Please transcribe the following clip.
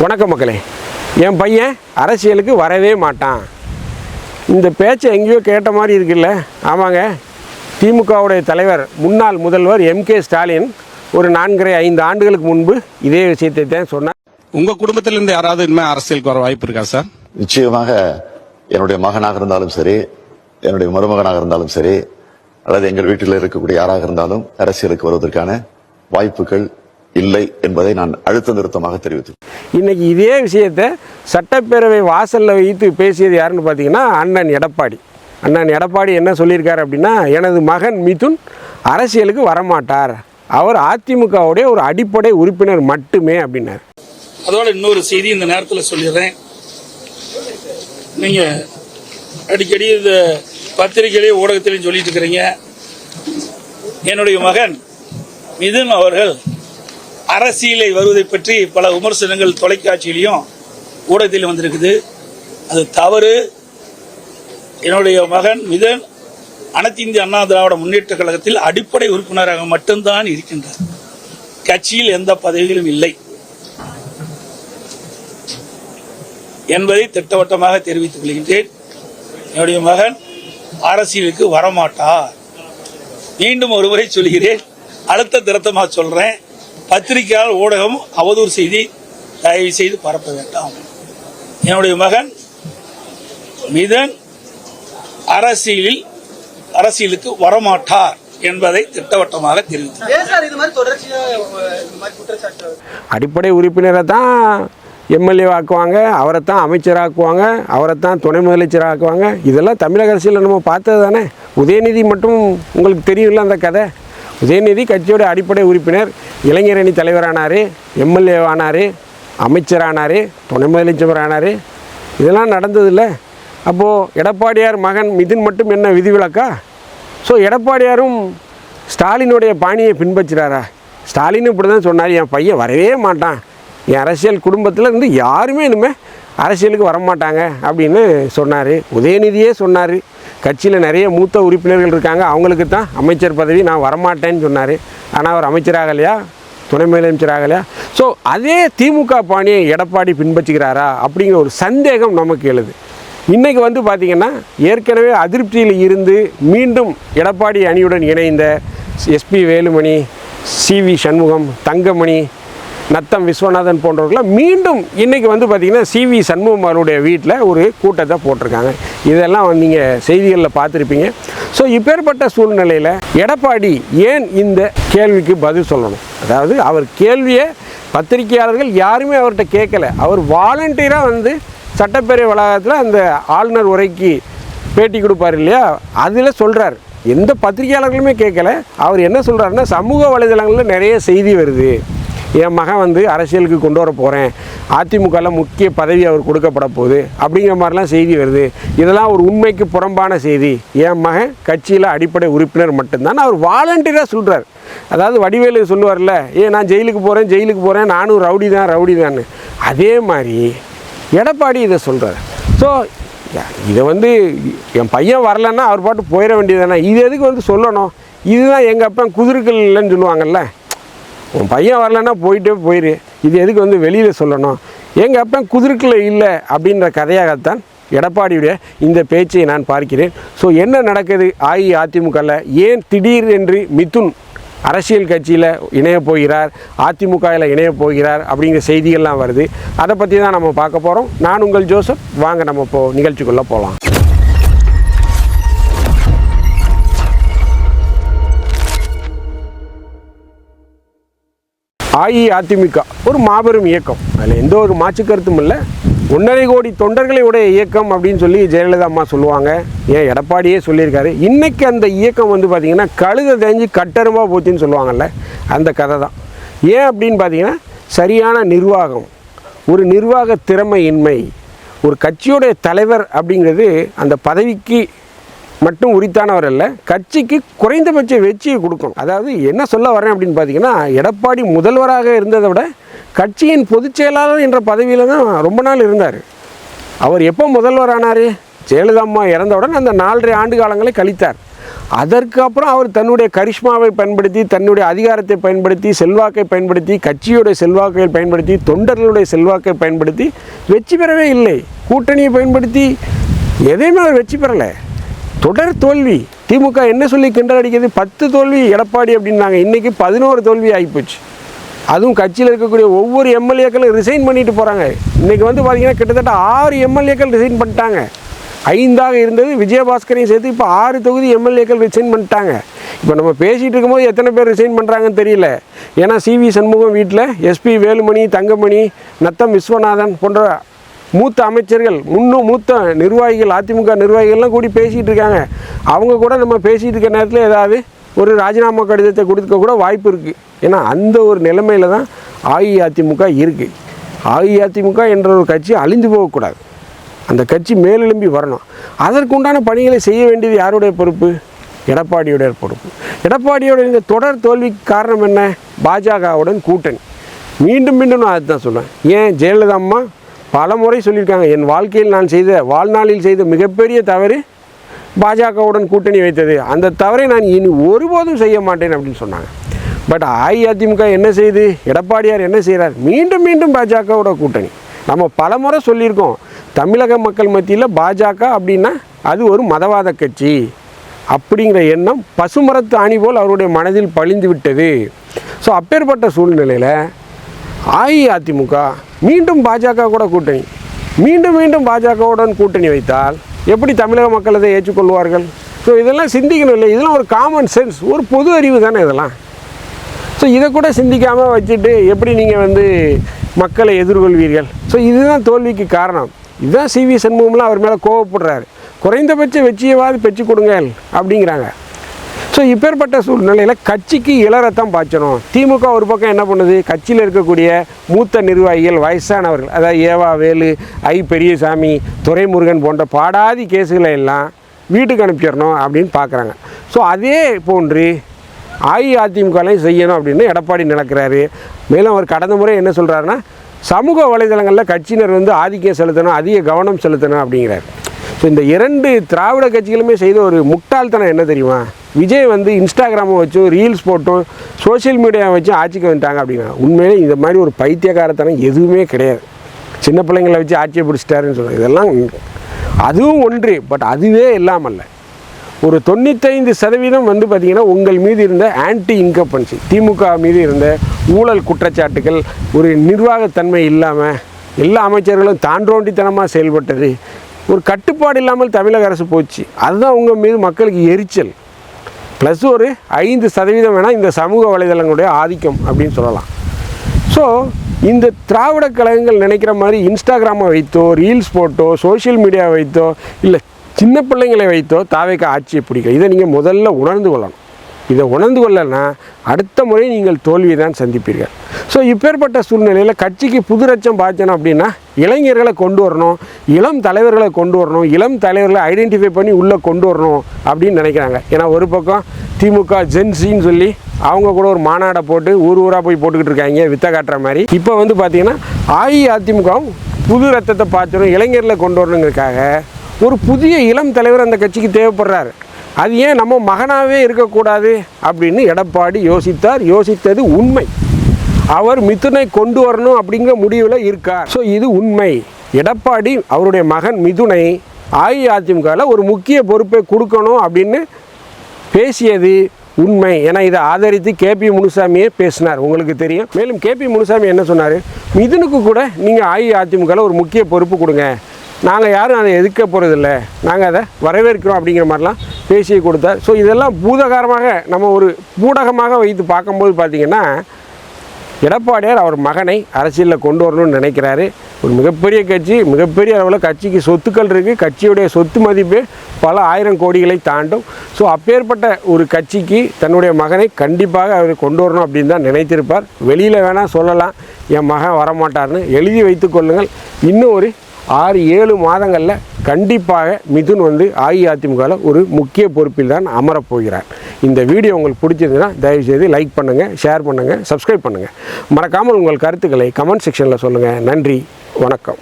வணக்கம் மக்களே. என் பையன் அரசியலுக்கு வரவே மாட்டான். இந்த பேச்சை எங்கேயோ கேட்ட மாதிரி இருக்குல்ல? ஆமாங்க, திமுகவுடைய தலைவர் முன்னாள் முதல்வர் MK ஸ்டாலின் ஒரு 4.5 ஆண்டுகளுக்கு முன்பு இதே விஷயத்தை தான் சொன்னார். உங்க குடும்பத்திலிருந்து யாராவது இனிமேல் அரசியலுக்கு வர வாய்ப்பு இருக்கா சார்? நிச்சயமாக என்னுடைய மகனாக இருந்தாலும் சரி, என்னுடைய மருமகனாக இருந்தாலும் சரி, அல்லது எங்கள் வீட்டில் இருக்கக்கூடிய யாராக இருந்தாலும் அரசியலுக்கு வருவதற்கான வாய்ப்புகள் இல்லை என்பதை நான் அழுத்த நிறுத்தமாக தெரிவித்தேன். இன்னைக்கு இதே விஷயத்தை சட்டப்பேரவை வாசலில் வைத்து பேசியது யாருன்னு பார்த்தீங்கன்னா அண்ணன் எடப்பாடி. அண்ணன் எடப்பாடி என்ன சொல்லியிருக்காரு அப்படின்னா, எனது மகன் மிதுன் அரசியலுக்கு வரமாட்டார், அவர் அதிமுகவுடைய ஒரு அடிப்படை உறுப்பினர் மட்டுமே அப்படின்னார். அதோட இன்னொரு செய்தி இந்த நேரத்தில் சொல்லிடுறேன். நீங்க அடிக்கடி இந்த பத்திரிகையிலேயே ஊடகத்திலையும் சொல்லிட்டு இருக்கிறீங்க, என்னுடைய மகன் மிதுன் அவர்கள் அரசியலை வருவதை பற்றி பல விமர்சனங்கள் தொலைக்காட்சியிலையும் ஊடகத்திலும் வந்திருக்குது. அது தவறு. என்னுடைய மகன் மிதுன் அனைத்து இந்திய அண்ணா திராவிட முன்னேற்ற கழகத்தில் அடிப்படை உறுப்பினராக மட்டும்தான் இருக்கின்றார். கட்சியில் எந்த பதவிகளும் இல்லை என்பதை திட்டவட்டமாக தெரிவித்துக் கொள்கின்றேன். என்னுடைய மகன் அரசியலுக்கு வரமாட்டார். மீண்டும் ஒருமுறை சொல்கிறேன், அடுத்த திருத்தமாக சொல்றேன். பத்திரிகையாளர் ஊடகம் அவதூறு செய்தி தயவு செய்து பரப்ப வேண்டாம். என்னுடைய மகன் மிதுன் அரசியலுக்கு வரமாட்டார் என்பதை திட்டவட்டமாக தெரிவித்தார். அடிப்படை உறுப்பினரை தான் MLA ஆக்குவாங்க, அவரை தான் அமைச்சராக்குவாங்க, அவரை தான் துணை முதலமைச்சராக்குவாங்க. இதெல்லாம் தமிழக அரசியலில் நம்ம பார்த்தது தானே. உதயநிதி மட்டும் உங்களுக்கு தெரியும்ல அந்த கதை. உதயநிதி கட்சியோட அடிப்படை உறுப்பினர், இளைஞர் அணி தலைவரானார், MLA ஆனார், அமைச்சரானார், துணை முதலமைச்சர் ஆனார். இதெல்லாம் நடந்ததில்ல. அப்போது எடப்பாடியார் மகன் மிதுன் மட்டும் என்ன விதிவிலக்கா? ஸோ எடப்பாடியாரும் ஸ்டாலினுடைய பாணியை பின்பற்றுறாரா? ஸ்டாலின் இப்படி தான் சொன்னார், என் பையன் வரவே மாட்டான், என் அரசியல் குடும்பத்தில் இருந்து யாருமே இனிமேல் அரசியலுக்கு வரமாட்டாங்க அப்படின்னு சொன்னார். உதயநிதியே சொன்னார், கட்சியில் நிறைய மூத்த உறுப்பினர்கள் இருக்காங்க, அவங்களுக்கு தான் அமைச்சர் பதவி, நான் வரமாட்டேன்னு சொன்னார். ஆனால் அவர் அமைச்சராகலையா, துணை முதலமைச்சராகலையா? ஸோ அதே திமுக பாணியை எடப்பாடி பின்பற்றுகிறாரா அப்படிங்கிற ஒரு சந்தேகம் நமக்கு எழுது. இன்றைக்கி பார்த்திங்கன்னா ஏற்கனவே அதிருப்தியில் இருந்து மீண்டும் எடப்பாடி அணியுடன் இணைந்த SP வேலுமணி, CV சண்முகம், தங்கமணி, நத்தம் விஸ்வநாதன் போன்றவர்களாம் மீண்டும் இன்றைக்கி பார்த்திங்கன்னா CV சண்முகம் அவருடைய வீட்டில் ஒரு கூட்டத்தை போட்டிருக்காங்க. இதெல்லாம் நீங்கள் செய்திகளில் பார்த்துருப்பீங்க. ஸோ இப்பேற்பட்ட சூழ்நிலையில் எடப்பாடி ஏன் இந்த கேள்விக்கு பதில் சொல்லணும்? அதாவது அவர் கேள்வியை பத்திரிகையாளர்கள் யாருமே அவர்கிட்ட கேட்கல. அவர் வாலண்டியராக சட்டப்பேரவை வளாகத்தில் அந்த ஆளுநர் உரைக்கு பேட்டி கொடுப்பார் இல்லையா, அதில் சொல்கிறார். எந்த பத்திரிகையாளர்களுமே கேட்கல. அவர் என்ன சொல்கிறாருன்னா, சமூக வலைதளங்களில் நிறைய செய்தி வருது, என் மகன் அரசியலுக்கு கொண்டு வர போகிறேன், அதிமுகவில் முக்கிய பதவி அவர் கொடுக்கப்பட போகுது அப்படிங்கிற மாதிரிலாம் செய்தி வருது. இதெல்லாம் ஒரு உண்மைக்கு புறம்பான செய்தி, என் மகன் கட்சியில் அடிப்படை உறுப்பினர் மட்டும்தான் அவர் வாலண்டியராக சொல்கிறார். அதாவது வடிவேலு சொல்லுவார்ல, நான் ஜெயிலுக்கு போகிறேன், நானும் ரவுடி தான். அதே மாதிரி எடப்பாடி இதை சொல்கிறார். ஸோ இதை என் பையன் வரலன்னா அவர் பாட்டு போயிட வேண்டியதானே, இது எதுக்கு சொல்லணும்? இதுதான் எங்கள் அப்பா குதிர்கள் இல்லைன்னு சொல்லுவாங்கல்ல, உன் பையன் வரலன்னா போயிரு, இது எதுக்கு வெளியில் சொல்லணும்? எங்கள் அப்பா குதிர்க்கில் இல்லை அப்படின்ற கதையாகத்தான் எடப்பாடியுடைய இந்த பேச்சை நான் பார்க்கிறேன். ஸோ என்ன நடக்குது அஇஅதிமுகவில்? ஏன் திடீர் என்று மிதுன் அரசியல் கட்சியில் இணைய போகிறார், அதிமுகவில் இணைய போகிறார் அப்படிங்கிற செய்திகள்லாம் வருது. அதை பற்றி தான் நம்ம பார்க்க போகிறோம். நான் உங்கள் ஜோசப். வாங்க நம்ம இப்போது நிகழ்ச்சிக்குள்ளே போகலாம். அஇஅதிமுக ஒரு மாபெரும் இயக்கம், அதில் எந்த ஒரு மாற்று கருத்தும் இல்லை. 1.5 கோடி தொண்டர்களை உடைய இயக்கம் அப்படின்னு சொல்லி ஜெயலலிதா அம்மா சொல்லுவாங்க. ஏன் எடப்பாடியே சொல்லியிருக்காரு. இன்றைக்கி அந்த இயக்கம் பார்த்திங்கன்னா கழுதை தேஞ்சு கட்டருமாக போச்சுன்னு சொல்லுவாங்கள்ல, அந்த கதை தான். ஏன் அப்படின்னு பார்த்திங்கன்னா, சரியான நிர்வாகம், ஒரு நிர்வாக திறமையின்மை. ஒரு கட்சியுடைய தலைவர் அப்படிங்கிறது அந்த பதவிக்கு மட்டும் உரித்தானவர் அல்ல, கட்சிக்கு குறைந்தபட்ச வெற்றியை கொடுக்கணும். அதாவது என்ன சொல்ல வரேன் அப்படின்னு பார்த்தீங்கன்னா, எடப்பாடி முதல்வராக இருந்ததை விட கட்சியின் பொதுச் செயலாளர் என்ற பதவியில் தான் ரொம்ப நாள் இருந்தார். அவர் எப்போ முதல்வர் ஆனார்? ஜெயலலிதா அம்மா இறந்தவுடன் அந்த 4.5 ஆண்டு காலங்களை கழித்தார். அதற்கு அப்புறம் அவர் தன்னுடைய கரிஷ்மாவை பயன்படுத்தி, தன்னுடைய அதிகாரத்தை பயன்படுத்தி, செல்வாக்கை பயன்படுத்தி, கட்சியுடைய செல்வாக்கை பயன்படுத்தி, தொண்டர்களுடைய செல்வாக்கை பயன்படுத்தி வெற்றி பெறவே இல்லை. கூட்டணியை பயன்படுத்தி எதையுமே அவர் வெற்றி பெறலை. தொடர் தோல்வி. திமுக என்ன சொல்லி கிண்டடிக்கிறது? 10 தோல்வி எடப்பாடி அப்படின்னாங்க. இன்றைக்கி 11 தோல்வி ஆகிப்போச்சு. அதுவும் கட்சியில் இருக்கக்கூடிய ஒவ்வொரு எம்எல்ஏக்களும் ரிசைன் பண்ணிட்டு போகிறாங்க. இன்றைக்கி வந்து பார்த்திங்கன்னா கிட்டத்தட்ட 6 எம்எல்ஏக்கள் ரிசைன் பண்ணிட்டாங்க. 5ஆக இருந்தது, விஜயபாஸ்கரையும் சேர்த்து இப்போ 6 தொகுதி எம்எல்ஏக்கள் ரிசைன் பண்ணிட்டாங்க. இப்போ நம்ம பேசிகிட்டு இருக்கும்போது எத்தனை பேர் ரிசைன் பண்ணுறாங்கன்னு தெரியல. ஏன்னா சிவி சண்முகம் வீட்டில் எஸ்பி வேலுமணி, தங்கமணி, நத்தம் விஸ்வநாதன் போன்ற மூத்த அமைச்சர்கள், மூத்த நிர்வாகிகள், அதிமுக நிர்வாகிகள்லாம் கூடி பேசிகிட்டு இருக்காங்க. அவங்க கூட நம்ம பேசிகிட்டு இருக்க நேரத்தில் ஏதாவது ஒரு ராஜினாமா கடிதத்தை கொடுக்க கூட வாய்ப்பு இருக்குது. ஏன்னா அந்த ஒரு நிலைமையில் தான் அஇஅதிமுக இருக்குது. அஇஅதிமுக என்ற ஒரு கட்சி அழிந்து போகக்கூடாது. அந்த கட்சி மேலெழும்பி வரணும். அதற்குண்டான பணிகளை செய்ய வேண்டியது யாருடைய பொறுப்பு? எடப்பாடியுடைய பொறுப்பு. எடப்பாடியோட இந்த தொடர் தோல்விக்கு காரணம் என்ன? பாஜகவுடன் கூட்டணி. மீண்டும் மீண்டும் நான் அதுதான் சொல்லுவேன். ஏன் ஜெயலலிதா அம்மா பல முறை சொல்லியிருக்காங்க, என் வாழ்க்கையில் நான் வாழ்நாளில் செய்த மிகப்பெரிய தவறு பாஜகவுடன் கூட்டணி வைத்தது. அந்த தவறை நான் இனி ஒருபோதும் செய்ய மாட்டேன் அப்படின்னு சொன்னாங்க. பட் அஇஅதிமுக என்ன செய்யுது? எடப்பாடியார் என்ன செய்கிறார்? மீண்டும் மீண்டும் பாஜகவோட கூட்டணி. நம்ம பல முறை சொல்லியிருக்கோம், தமிழக மக்கள் மத்தியில் பாஜக அப்படின்னா அது ஒரு மதவாத கட்சி அப்படிங்கிற எண்ணம் பசுமரத்து ஆணி போல் அவருடைய மனதில் பழிந்து விட்டது. ஸோ அப்பேற்பட்ட சூழ்நிலையில் அஇஅதிமுக மீண்டும் பாஜக கூட கூட்டணி, மீண்டும் மீண்டும் பாஜகவுடன் கூட்டணி வைத்தால் எப்படி தமிழக மக்கள் அதை ஏற்றுக்கொள்வார்கள்? ஸோ இதெல்லாம் சிந்திக்கணும் இல்லை? இதெல்லாம் ஒரு காமன் சென்ஸ், ஒரு பொது அறிவு தானே இதெல்லாம். ஸோ இதை கூட சிந்திக்காமல் வச்சுட்டு எப்படி நீங்கள் வந்து மக்களை எதிர்கொள்வீர்கள்? ஸோ இதுதான் தோல்விக்கு காரணம். இதுதான் சிவி சண்முகம்லாம் அவர் மேலே கோவப்படுறாரு. குறைந்தபட்ச வெற்றியவாது பெற்று கொடுங்கள் அப்படிங்கிறாங்க. ஸோ இப்பேற்பட்ட சூழ்நிலையில் கட்சிக்கு இளரத்தம் பாய்ச்சணும். திமுக ஒரு பக்கம் என்ன பண்ணுது? கட்சியில் இருக்கக்கூடிய மூத்த நிர்வாகிகள், வயசானவர்கள், அதாவது ஏவா வேலு, பெரியசாமி, துரைமுருகன் போன்ற பாடாதி கேஸுகளை எல்லாம் வீட்டுக்கு அனுப்பிச்சிடணும் அப்படின்னு பார்க்குறாங்க. ஸோ அதே போன்று அஇஅதிமுகலையும் செய்யணும் அப்படின்னு எடப்பாடி நினைக்கிறாரு. மேலும் அவர் கடந்த முறை என்ன சொல்கிறாருன்னா, சமூக வலைதளங்களில் கட்சியினர் வந்து ஆதிக்கம் செலுத்தணும், அதிக கவனம் செலுத்தணும் அப்படிங்கிறார். ஸோ இந்த 2 திராவிட கட்சிகளுமே செய்த ஒரு முட்டாள்தனம் என்ன தெரியுமா? விஜய் வந்து இன்ஸ்டாகிராமை வச்சும் ரீல்ஸ் போட்டும் சோஷியல் மீடியாவை வச்சும் ஆட்சிக்கு வந்துட்டாங்க அப்படின்னா, உண்மையிலே இந்த மாதிரி ஒரு பைத்தியக்காரத்தனம் எதுவுமே கிடையாது. சின்ன பிள்ளைங்களை வச்சு ஆட்சியை பிடிச்சிட்டாருன்னு சொல்லுவாங்க. இதெல்லாம் அதுவும் ஒன்று. பட் அதுவே இல்லாமல் ஒரு 95% வந்து பார்த்திங்கன்னா உங்கள் மீது இருந்த ஆன்டி இன்கம்பன்சி, திமுக மீது இருந்த ஊழல் குற்றச்சாட்டுகள், ஒரு நிர்வாகத்தன்மை இல்லாமல் எல்லா அமைச்சர்களும் தாண்டோண்டித்தனமாக செயல்பட்டது, ஒரு கட்டுப்பாடு இல்லாமல் தமிழக அரசு போச்சு. அதுதான் உங்கள் மீது மக்களுக்கு எரிச்சல். ப்ளஸ் ஒரு 5% வேணால் இந்த சமூக வலைதளங்களுடைய ஆதிக்கம் அப்படின்னு சொல்லலாம். ஸோ இந்த திராவிட கழகங்கள் நினைக்கிற மாதிரி இன்ஸ்டாகிராமை வைத்தோ, ரீல்ஸ் போட்டோ, சோஷியல் மீடியா வைத்தோ, இல்லை சின்ன பிள்ளைங்களை வைத்தோ தாவேக ஆட்சியை பிடிக்கும். இதை நீங்கள் முதல்ல உணர்ந்து கொள்ளணும். இதை உணர்ந்து கொள்ளனா அடுத்த முறை நீங்கள் தோல்வியை தான் சந்திப்பீர்கள். ஸோ இப்பேற்பட்ட சூழ்நிலையில் கட்சிக்கு புது ரச்சம் பாய்ச்சணும் அப்படின்னா இளைஞர்களை கொண்டு வரணும், இளம் தலைவர்களை கொண்டு வரணும், இளம் தலைவர்களை ஐடென்டிஃபை பண்ணி உள்ளே கொண்டு வரணும் அப்படின்னு நினைக்கிறாங்க. ஏன்னா ஒரு பக்கம் திமுக ஜென்சின்னு சொல்லி அவங்க கூட ஒரு மாநாடை போட்டு ஊராக போய் போட்டுக்கிட்டு இருக்காங்க வித்த காட்டுற மாதிரி. இப்போ வந்து பார்த்திங்கன்னா அஇஅதிமுகவும் புது ரத்தத்தை பாய்ச்சணும், இளைஞர்களை கொண்டு வரணுங்கிறதுக்காக ஒரு புதிய இளம் தலைவர் அந்த கட்சிக்கு தேவைப்படுறாரு. அது ஏன் நம்ம மகனாகவே இருக்கக்கூடாது அப்படின்னு எடப்பாடி யோசித்தார். யோசித்தது உண்மை. அவர் மிதுனை கொண்டு வரணும் அப்படிங்கிற முடிவில் இருக்கார். ஸோ இது உண்மை. எடப்பாடி அவருடைய மகன் மிதுனை அஇஅதிமுகவில் ஒரு முக்கிய பொறுப்பை கொடுக்கணும் அப்படின்னு பேசியது உண்மை. ஏன்னா இதை ஆதரித்து கேபி முனுசாமியே பேசினார், உங்களுக்கு தெரியும். மேலும் கேபி முனுசாமி என்ன சொன்னார்? மிதுனுக்கு கூட நீங்கள் அஇஅதிமுகவில் ஒரு முக்கிய பொறுப்பு கொடுங்க, நாங்கள் யாரும் அதை எதிர்க்க போகிறதில்ல, நாங்கள் அதை வரவேற்கிறோம் அப்படிங்கிற மாதிரிலாம் பேசி கொடுத்தார். ஸோ இதெல்லாம் பூதகாரமாக நம்ம ஒரு ஊடகமாக வைத்து பார்க்கும்போது பார்த்திங்கன்னா எடப்பாடியார் அவர் மகனை அரசியலில் கொண்டு வரணும்னு நினைக்கிறாரு. ஒரு மிகப்பெரிய கட்சி, மிகப்பெரிய அளவில் கட்சிக்கு சொத்துக்கள் இருக்குது. கட்சியுடைய சொத்து மதிப்பு பல 1000 கோடிகளை தாண்டும். ஸோ அப்பேற்பட்ட ஒரு கட்சிக்கு தன்னுடைய மகனை கண்டிப்பாக அவர் கொண்டு வரணும் அப்படின்னு தான் நினைத்திருப்பார். வெளியில் வேணால் சொல்லலாம் என் மகன் வரமாட்டார்னு, எழுதி வைத்து கொள்ளுங்கள். இன்னும் ஒரு 6-7 மாதங்களில் கண்டிப்பாக மிதுன் வந்து அஇஅதிமுகவில் ஒரு முக்கிய பொறுப்பில் தான் அமரப்போகிறார். இந்த வீடியோ உங்களுக்கு பிடிச்சிருந்ததுன்னா தயவுசெய்து லைக் பண்ணுங்கள், ஷேர் பண்ணுங்கள், சப்ஸ்கிரைப் பண்ணுங்கள். மறக்காமல் உங்கள் கருத்துக்களை கமெண்ட் செக்ஷனில் சொல்லுங்கள். நன்றி, வணக்கம்.